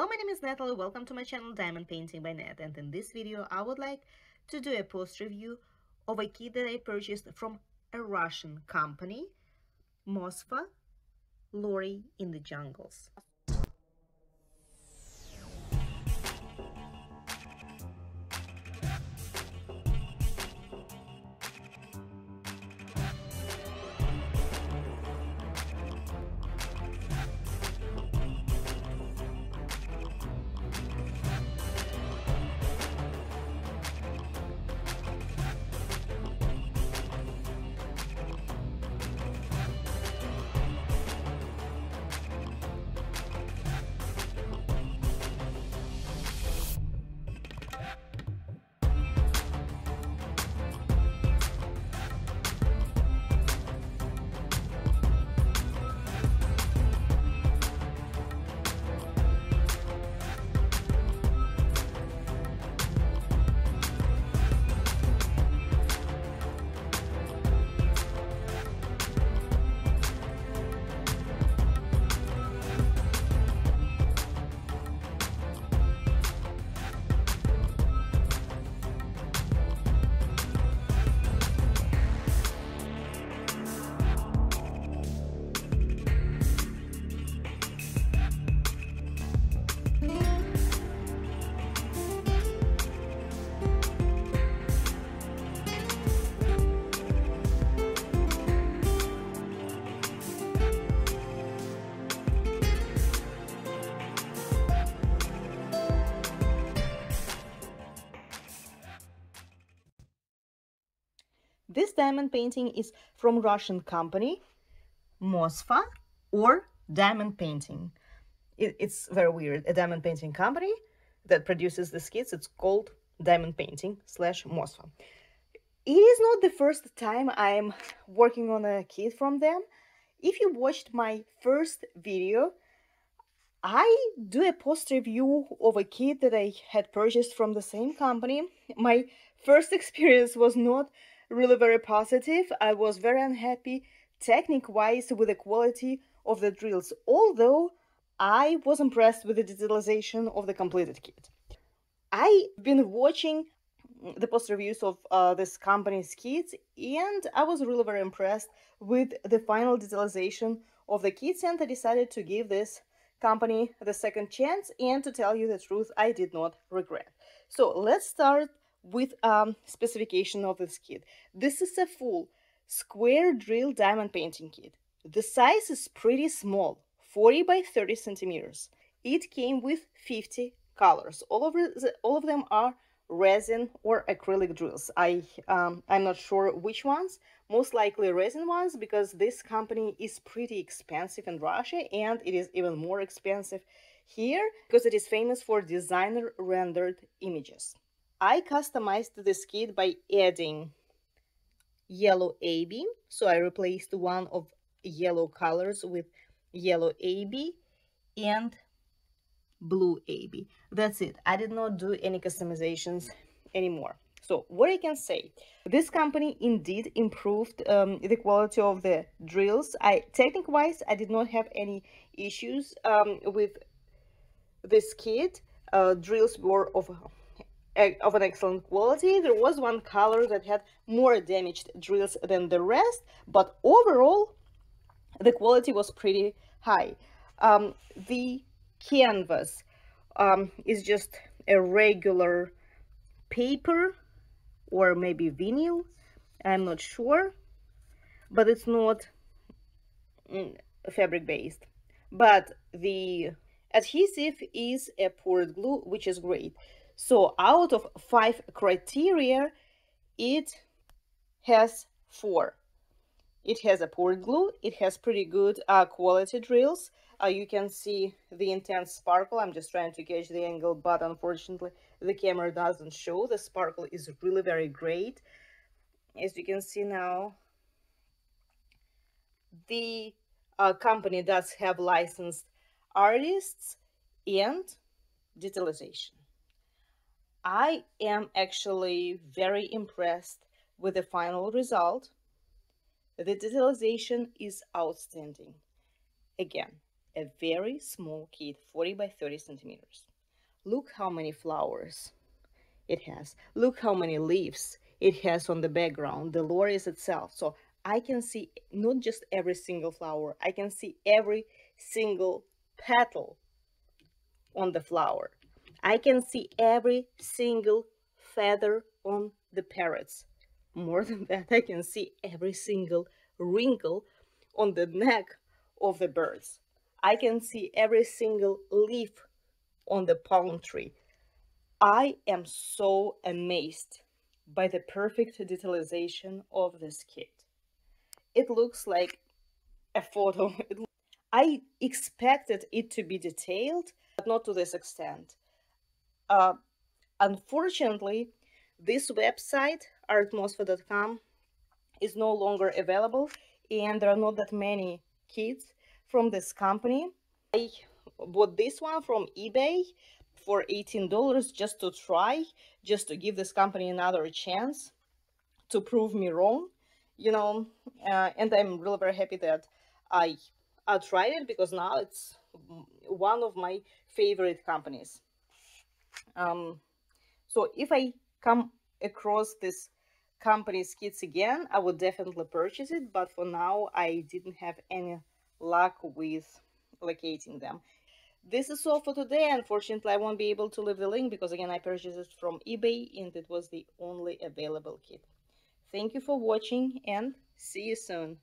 Hello, my name is Natalie. Welcome to my channel Diamond Painting by Nat, and in this video I would like to do a post review of a kit that I purchased from a Russian company, Mosfa, Lori in the Jungles. This diamond painting is from Russian company, Mosfa, or Diamond Painting. It's very weird. A diamond painting company that produces these kits, it's called Diamond Painting / Mosfa. It is not the first time I'm working on a kit from them. If you watched my first video, I do a post review of a kit that I had purchased from the same company. My first experience was not really very positive. I was very unhappy technique-wise with the quality of the drills, although I was impressed with the digitalization of the completed kit. I've been watching the post reviews of this company's kits, and I was really very impressed with the final digitalization of the kits, and I decided to give this company the second chance, and to tell you the truth, I did not regret. So let's start with specification of this kit. This is a full square drill diamond painting kit. The size is pretty small, 40 by 30 centimeters. It came with 50 colors. All of them are resin or acrylic drills. I'm not sure which ones, most likely resin ones, because this company is pretty expensive in Russia, and it is even more expensive here because it is famous for designer rendered images. I customized this kit by adding yellow AB, so I replaced one of yellow colors with yellow AB and blue AB. That's it. I did not do any customizations anymore. So what I can say, this company indeed improved the quality of the drills. Technique-wise, I did not have any issues with this kit. Drills were of an excellent quality. There was one color that had more damaged drills than the rest, but overall the quality was pretty high. The canvas is just a regular paper or maybe vinyl, I'm not sure, but it's not fabric based. But the adhesive is a poured glue, which is great. So out of 5 criteria, it has 4. It has a poured glue, it has pretty good quality drills. You can see the intense sparkle. I'm just trying to catch the angle, but unfortunately the camera doesn't show. The sparkle is really very great. As you can see now, the company does have licensed artists and digitalization. I am actually very impressed with the final result. The digitalization is outstanding. Again, a very small kit, 40 by 30 centimeters. Look how many flowers it has. Look how many leaves it has on the background, the loris itself. So I can see not just every single flower, I can see every single petal on the flower. I can see every single feather on the parrots. More than that, I can see every single wrinkle on the neck of the birds. I can see every single leaf on the palm tree. I am so amazed by the perfect detailization of this kit. It looks like a photo. I expected it to be detailed, but not to this extent. Uh, Unfortunately, this website, artmosfa.com, is no longer available, and there are not that many kits from this company. I bought this one from eBay for $18 just to try, just to give this company another chance to prove me wrong, you know. And I'm really very happy that I I tried it because now it's one of my favorite companies. Um, so if I come across this company's kits again, I would definitely purchase it. But for now, I didn't have any luck with locating them. This is all for today. Unfortunately, I won't be able to leave the link because again, I purchased it from eBay and it was the only available kit. Thank you for watching and see you soon.